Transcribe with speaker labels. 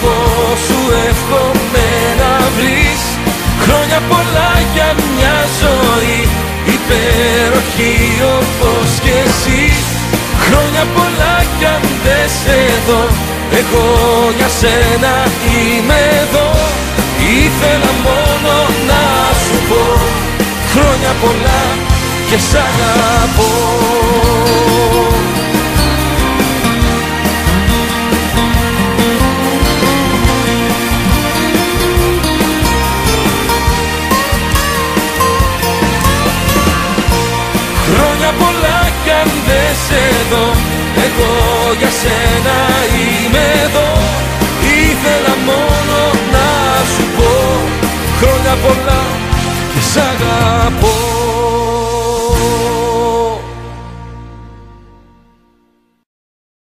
Speaker 1: πως σου εύχομαι να βρεις χρόνια πολλά για μια ζωή υπέροχη όπως κι εσύ. Χρόνια πολλά κι αν δεν σε δω, εγώ για σένα είμαι εδώ. Ήθελα μόνο να σου πω χρόνια πολλά και σ' αγαπώ. Χρόνια πολλά κι αν δεν σε δω, εγώ για σένα